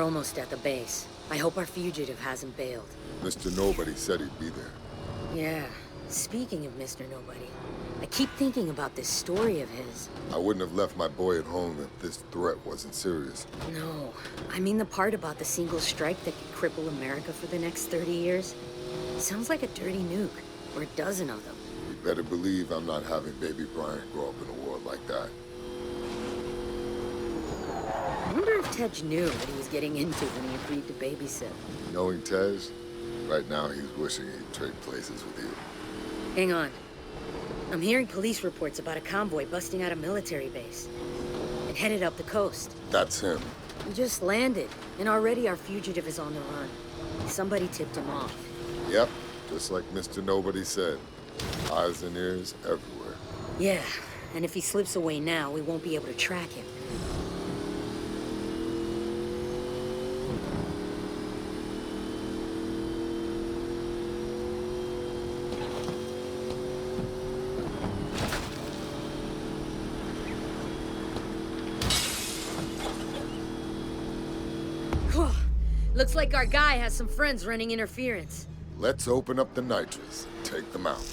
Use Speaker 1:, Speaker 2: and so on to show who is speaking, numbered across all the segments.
Speaker 1: almost at the base. I hope our fugitive hasn't bailed.
Speaker 2: Mr. Nobody said he'd be there.
Speaker 1: Yeah. Speaking of Mr. Nobody, I keep thinking about this story of his.
Speaker 2: I wouldn't have left my boy at home if this threat wasn't serious.
Speaker 1: No. I mean the part about the single strike that could cripple America for the next 30 years. Sounds like a dirty nuke. Or a dozen of them.
Speaker 2: You better believe I'm not having baby Brian grow up in a world like that.
Speaker 1: I wonder if Tej knew what he was getting into when he agreed to babysit.
Speaker 2: Knowing Tej, right now he's wishing he'd trade places with you.
Speaker 1: Hang on. I'm hearing police reports about a convoy busting out a military base. It headed up the coast.
Speaker 2: That's him.
Speaker 1: We just landed, and already our fugitive is on the run. Somebody tipped him off.
Speaker 2: Yep, just like Mr. Nobody said. Eyes and ears everywhere.
Speaker 1: Yeah, and if he slips away now, we won't be able to track him. Looks like our guy has some friends running interference.
Speaker 2: Let's open up the nitrous and take them out.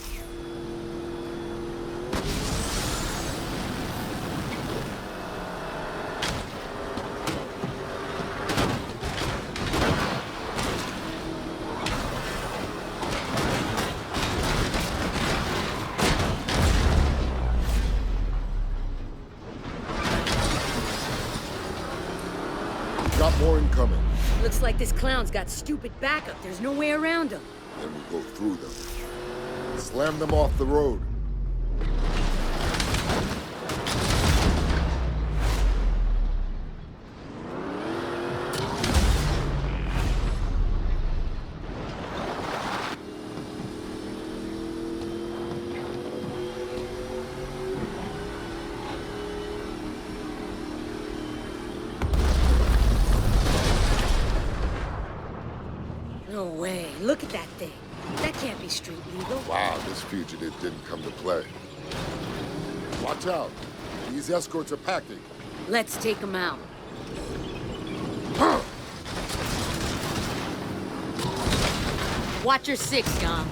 Speaker 2: Got more incoming.
Speaker 1: Looks like this clown's got stupid backup. There's no way around him.
Speaker 2: Then we go through them. Slam them off the road.
Speaker 1: No way. Look at that thing. That can't be street legal.
Speaker 2: Wow, this fugitive didn't come to play. Watch out. These escorts are packing.
Speaker 1: Let's take him out.
Speaker 2: Huh.
Speaker 1: Watch your six, Dom.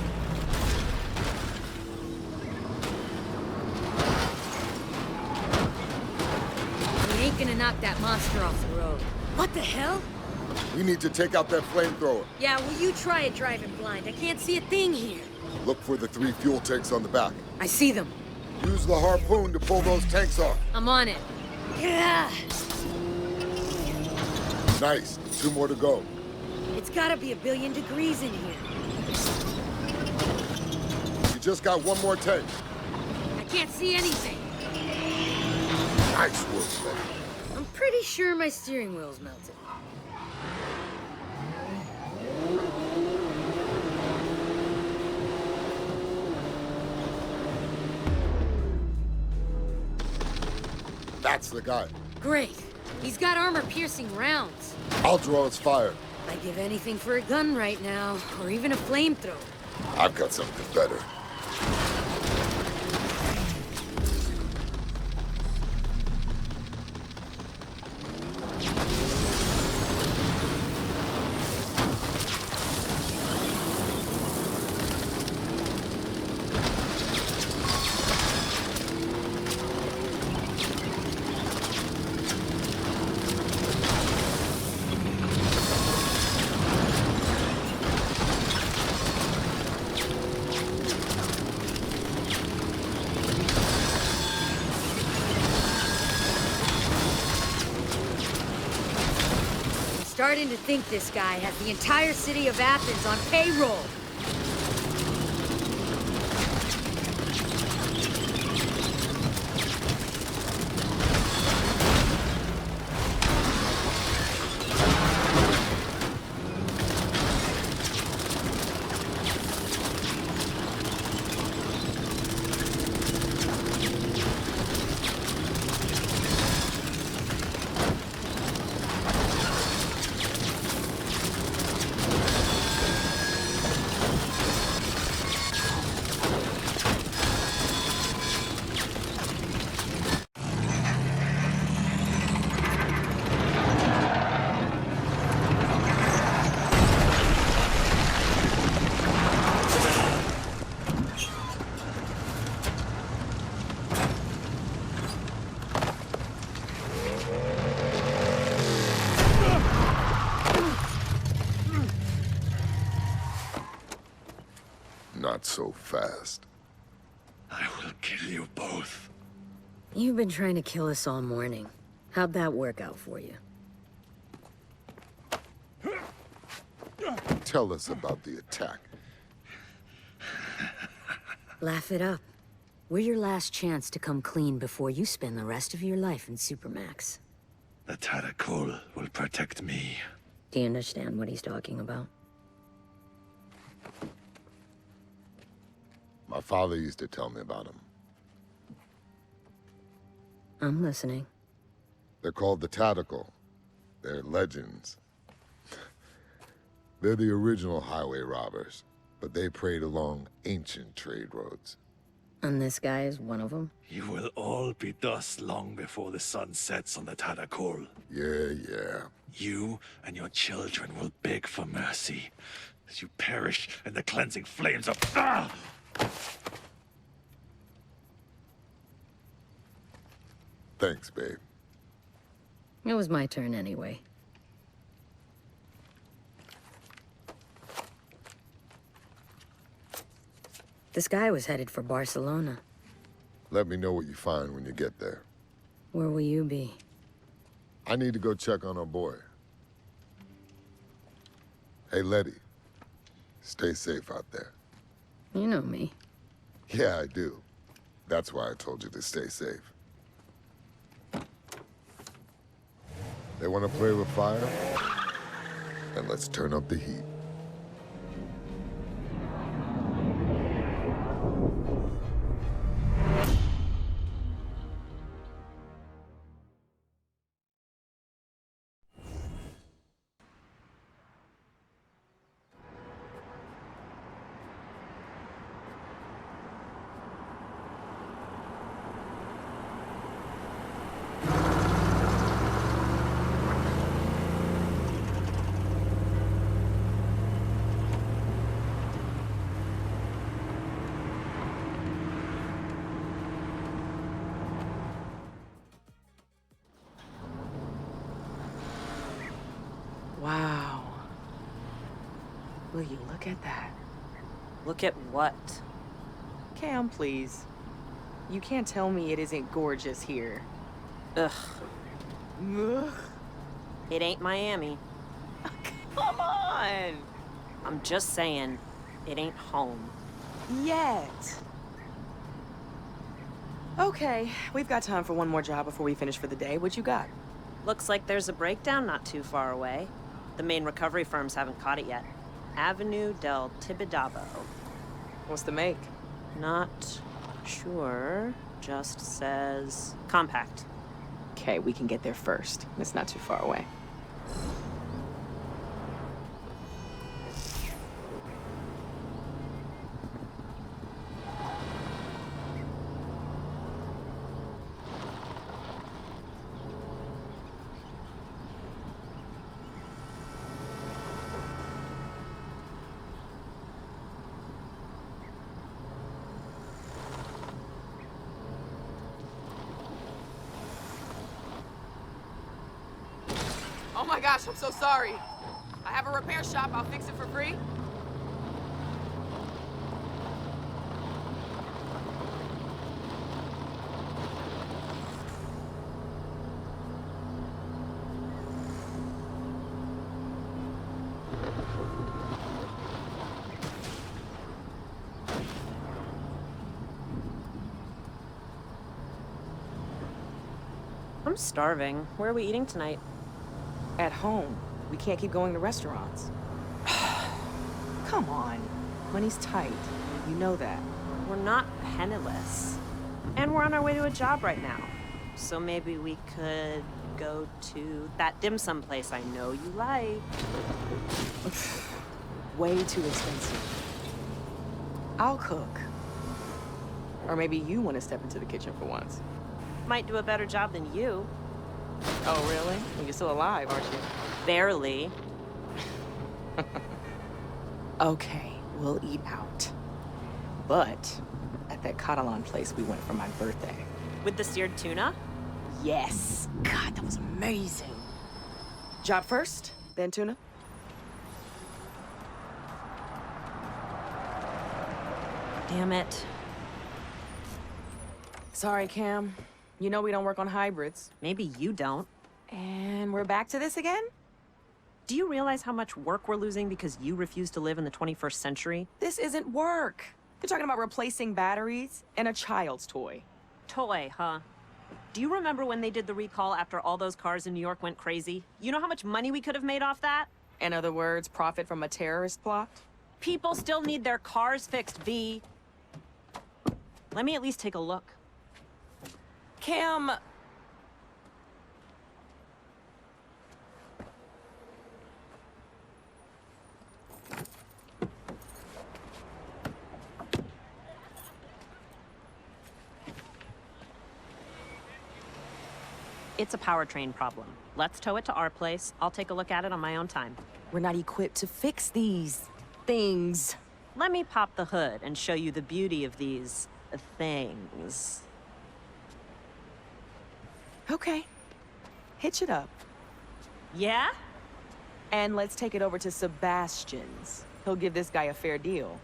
Speaker 1: We ain't gonna knock that monster off the road. What the hell?
Speaker 2: We need to take out that flamethrower.
Speaker 1: Yeah, well, you try it driving blind. I can't see a thing here.
Speaker 2: Look for the 3 fuel tanks on the back.
Speaker 1: I see them.
Speaker 2: Use the harpoon to pull those tanks off.
Speaker 1: I'm on it. Yeah.
Speaker 2: Nice. 2 more to go.
Speaker 1: It's gotta be 1,000,000,000 degrees in here.
Speaker 2: You just got 1 more tank.
Speaker 1: I can't see anything.
Speaker 2: Nice work, Letty.
Speaker 1: I'm pretty sure my steering wheel's melted.
Speaker 2: That's the guy.
Speaker 1: Great. He's got armor-piercing rounds.
Speaker 2: I'll draw his fire.
Speaker 1: I'd give anything for a gun right now, or even a flamethrower.
Speaker 2: I've got something better.
Speaker 1: Starting to think this guy has the entire city of Athens on payroll.
Speaker 2: so fast.
Speaker 3: I will kill you both.
Speaker 1: You've been trying to kill us all morning. How'd that work out for you?
Speaker 2: Tell us about the attack.
Speaker 1: Laugh it up. We're your last chance to come clean before you spend the rest of your life in Supermax.
Speaker 3: The Tadakul will protect me.
Speaker 1: Do you understand what he's talking about?
Speaker 2: My father used to tell me about them.
Speaker 1: I'm listening.
Speaker 2: They're called the Tactical. They're legends. They're the original highway robbers, but they preyed along ancient trade roads.
Speaker 1: And this guy is one of them?
Speaker 3: You will all be dust long before the sun sets on the Tadakul.
Speaker 2: Yeah.
Speaker 3: You and your children will beg for mercy as you perish in the cleansing flames of... Ah!
Speaker 2: Thanks, babe.
Speaker 1: It was my turn anyway. This guy was headed for Barcelona.
Speaker 2: Let me know what you find when you get there.
Speaker 1: Where will you be?
Speaker 2: I need to go check on our boy. Hey, Letty. Stay safe out there.
Speaker 1: You know me.
Speaker 2: Yeah, I do. That's why I told you to stay safe. They want to play with fire? Then let's turn up the heat.
Speaker 4: Wow. Will you look at that?
Speaker 5: Look at what?
Speaker 4: Cam, please. You can't tell me it isn't gorgeous here.
Speaker 5: Ugh.
Speaker 4: Ugh.
Speaker 5: It ain't Miami.
Speaker 4: Come on!
Speaker 5: I'm just saying, it ain't home.
Speaker 4: Yet. Okay, we've got time for one more job before we finish for the day. What you got?
Speaker 5: Looks like there's a breakdown not too far away. The main recovery firms haven't caught it yet. Avenue del Tibidabo.
Speaker 4: What's the make?
Speaker 5: Not sure. Just says compact.
Speaker 4: Okay, we can get there first. It's not too far away. Oh my gosh, I'm so sorry. I have a repair shop. I'll fix it for free.
Speaker 5: I'm starving. Where are we eating tonight?
Speaker 4: At home. We can't keep going to restaurants. Come on. Money's tight. You know that.
Speaker 5: We're not penniless. And we're on our way to a job right now. So maybe we could go to that dim sum place I know you like.
Speaker 4: Way too expensive. I'll cook. Or maybe you want to step into the kitchen for once.
Speaker 5: Might do a better job than you.
Speaker 4: Oh, really? Well, you're still alive, aren't you?
Speaker 5: Barely.
Speaker 4: Okay, we'll eat out. But at that Catalan place we went for my birthday.
Speaker 5: With the seared tuna?
Speaker 4: Yes. God, that was amazing. Job first, then tuna?
Speaker 5: Damn it.
Speaker 4: Sorry, Cam. You know we don't work on hybrids.
Speaker 5: Maybe you don't.
Speaker 4: And we're back to this again?
Speaker 5: Do you realize how much work we're losing because you refuse to live in the 21st century?
Speaker 4: This isn't work. You're talking about replacing batteries and a child's toy.
Speaker 5: Toy, huh? Do you remember when they did the recall after all those cars in New York went crazy? You know how much money we could have made off that?
Speaker 4: In other words, profit from a terrorist plot?
Speaker 5: People still need their cars fixed, V. Let me at least take a look.
Speaker 4: Cam...
Speaker 5: It's a powertrain problem. Let's tow it to our place. I'll take a look at it on my own time.
Speaker 4: We're not equipped to fix these things.
Speaker 5: Let me pop the hood and show you the beauty of these things.
Speaker 4: Okay. Hitch it up.
Speaker 5: Yeah?
Speaker 4: And let's take it over to Sebastian's. He'll give this guy a fair deal.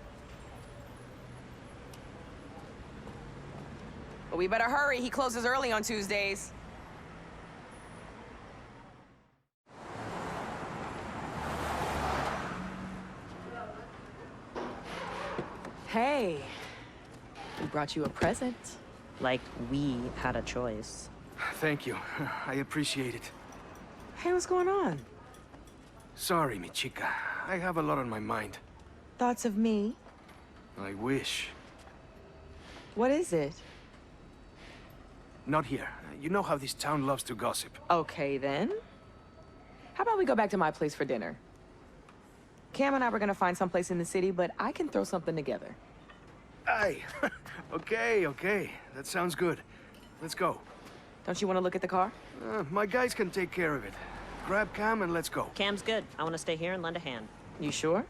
Speaker 4: But we better hurry. He closes early on Tuesdays. Hey, we brought you a present.
Speaker 5: Like we had a choice.
Speaker 6: Thank you. I appreciate it.
Speaker 4: Hey, what's going on?
Speaker 6: Sorry, mi chica. I have a lot on my mind.
Speaker 4: Thoughts of me?
Speaker 6: I wish.
Speaker 4: What is it?
Speaker 6: Not here. You know how this town loves to gossip.
Speaker 4: Okay, then. How about we go back to my place for dinner? Cam and I were gonna find someplace in the city, but I can throw something together.
Speaker 6: Aye. Okay. That sounds good. Let's go.
Speaker 4: Don't you want to look at the car?
Speaker 6: My guys can take care of it. Grab Cam and let's go.
Speaker 5: Cam's good. I want to stay here and lend a hand.
Speaker 4: You sure?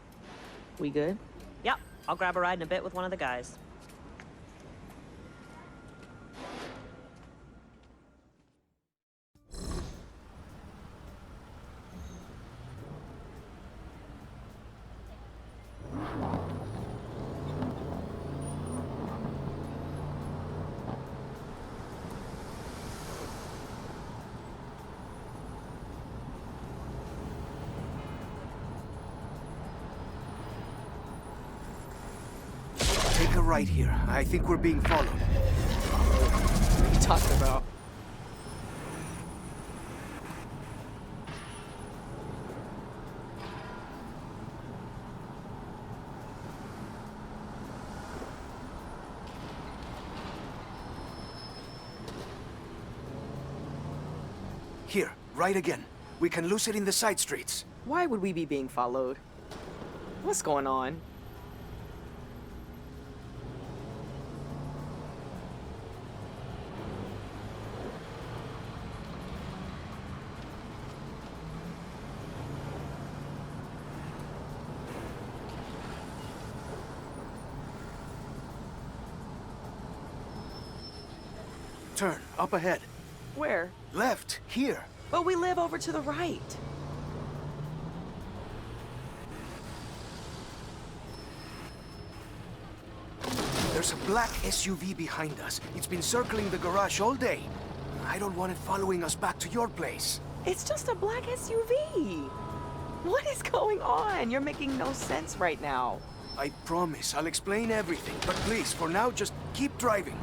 Speaker 4: We good?
Speaker 5: Yep, I'll grab a ride in a bit with one of the guys.
Speaker 6: Take a right here. I think we're being followed.
Speaker 4: What are you talking about?
Speaker 6: Here, right again. We can lose it in the side streets.
Speaker 4: Why would we be being followed? What's going on?
Speaker 6: Turn, up ahead.
Speaker 4: Where?
Speaker 6: Left, here.
Speaker 4: But we live over to the right.
Speaker 6: There's a black SUV behind us. It's been circling the garage all day. I don't want it following us back to your place.
Speaker 4: It's just a black SUV. What is going on? You're making no sense right now.
Speaker 6: I promise I'll explain everything, but please, for now, just keep driving.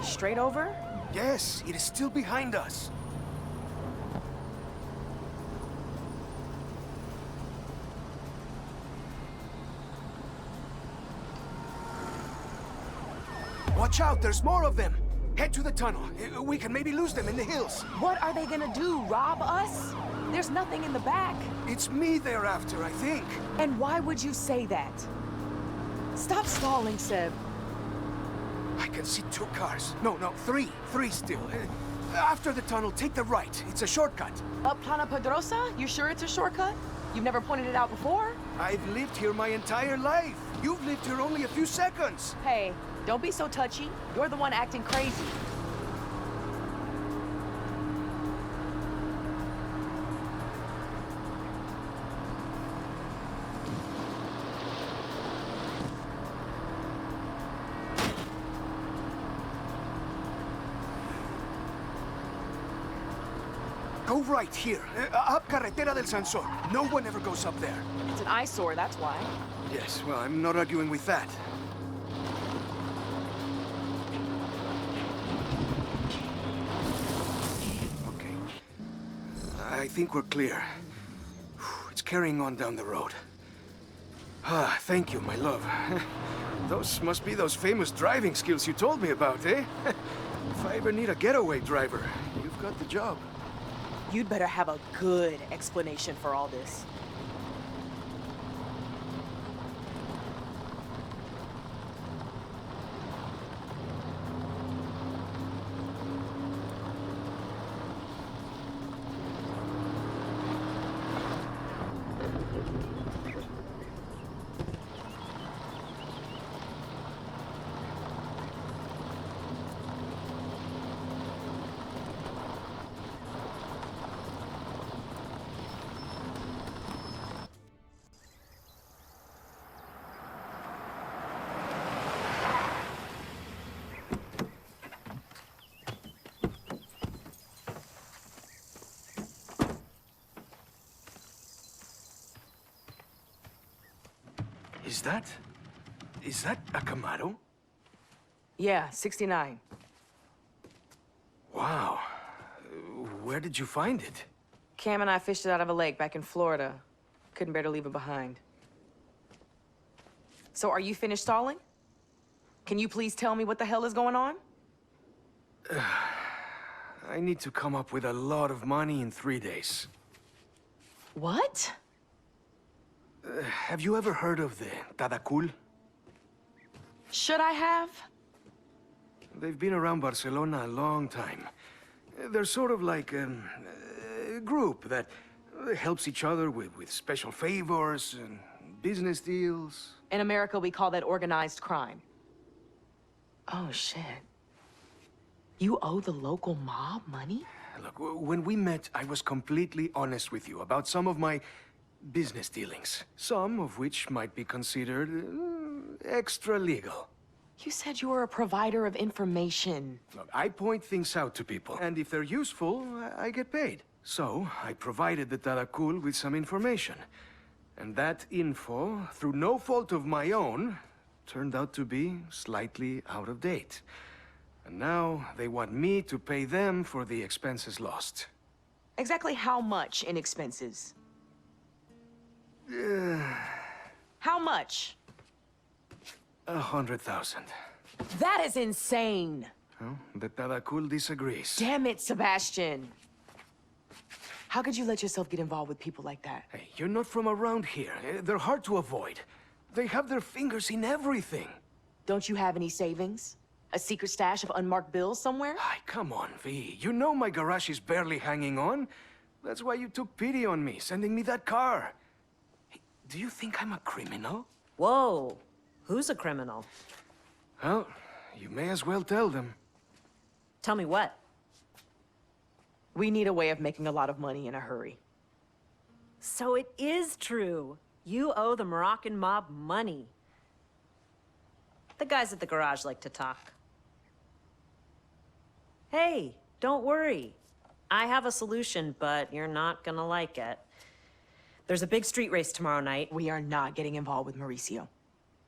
Speaker 4: Straight over?
Speaker 6: Yes, it is still behind us. Watch out, there's more of them. Head to the tunnel. We can maybe lose them in the hills.
Speaker 4: What are they gonna do, rob us? There's nothing in the back.
Speaker 6: It's me they're after, I think.
Speaker 4: And why would you say that? Stop stalling, Seb.
Speaker 6: I can see 2 cars. No, 3. 3 still. After the tunnel, take the right. It's a shortcut.
Speaker 4: Up Plana Pedrosa? You sure it's a shortcut? You've never pointed it out before?
Speaker 6: I've lived here my entire life. You've lived here only a few seconds.
Speaker 4: Hey, don't be so touchy. You're the one acting crazy.
Speaker 6: Go right here. Up Carretera del Sansón. No one ever goes up there.
Speaker 4: It's an eyesore, that's why.
Speaker 6: Yes, well, I'm not arguing with that. Okay. I think we're clear. It's carrying on down the road. Ah, thank you, my love. Those must be those famous driving skills you told me about, eh? If I ever need a getaway driver, you've got the job.
Speaker 4: You'd better have a good explanation for all this.
Speaker 6: Is that a Camaro?
Speaker 4: Yeah, 69.
Speaker 6: Wow. Where did you find it?
Speaker 4: Cam and I fished it out of a lake back in Florida. Couldn't bear to leave it behind. So are you finished stalling? Can you please tell me what the hell is going on?
Speaker 6: I need to come up with a lot of money in 3 days.
Speaker 4: What?
Speaker 6: Have you ever heard of the Tadakul?
Speaker 4: Should I have?
Speaker 6: They've been around Barcelona a long time. They're sort of like a group that helps each other with special favors and business deals.
Speaker 4: In America, we call that organized crime. Oh, shit. You owe the local mob money?
Speaker 6: Look, when we met, I was completely honest with you about some of my business dealings. Some of which might be considered extra legal.
Speaker 4: You said you were a provider of information.
Speaker 6: Look, I point things out to people, and if they're useful, I get paid. So, I provided the Tadakul with some information. And that info, through no fault of my own, turned out to be slightly out of date. And now they want me to pay them for the expenses lost.
Speaker 4: Exactly how much in expenses? How much?
Speaker 6: 100,000.
Speaker 4: That is insane!
Speaker 6: Well, the Tadakul disagrees.
Speaker 4: Damn it, Sebastian! How could you let yourself get involved with people like that?
Speaker 6: Hey, you're not from around here. They're hard to avoid. They have their fingers in everything.
Speaker 4: Don't you have any savings? A secret stash of unmarked bills somewhere?
Speaker 6: Ay, come on, V. You know my garage is barely hanging on. That's why you took pity on me, sending me that car. Hey, do you think I'm a criminal?
Speaker 5: Whoa. Who's a criminal?
Speaker 6: Well, you may as well tell them.
Speaker 5: Tell me what?
Speaker 4: We need a way of making a lot of money in a hurry.
Speaker 5: So it is true. You owe the Moroccan mob money. The guys at the garage like to talk. Hey, don't worry. I have a solution, but you're not gonna like it. There's a big street race tomorrow night.
Speaker 4: We are not getting involved with Mauricio.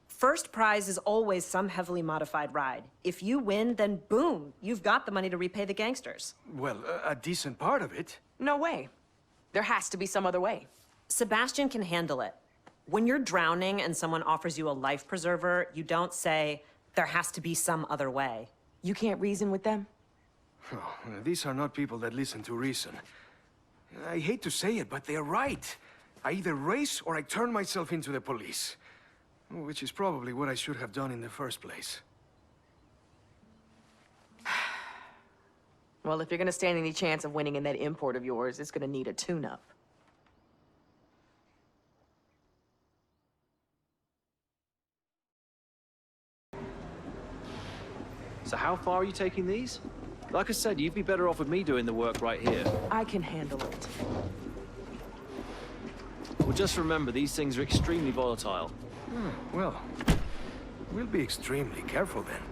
Speaker 5: First prize is always some heavily modified ride. If you win, then boom, you've got the money to repay the gangsters.
Speaker 6: Well, a decent part of it.
Speaker 4: No way. There has to be some other way.
Speaker 5: Sebastian can handle it. When you're drowning and someone offers you a life preserver, you don't say, there has to be some other way.
Speaker 4: You can't reason with them?
Speaker 6: Oh, these are not people that listen to reason. I hate to say it, but they're right. I either race or I turn myself into the police. Which is probably what I should have done in the first place.
Speaker 4: Well, if you're gonna stand any chance of winning in that import of yours, it's gonna need a tune-up.
Speaker 7: So how far are you taking these? Like I said, you'd be better off with me doing the work right here.
Speaker 4: I can handle it.
Speaker 7: Well, just remember, these things are extremely volatile.
Speaker 6: Well, we'll be extremely careful then.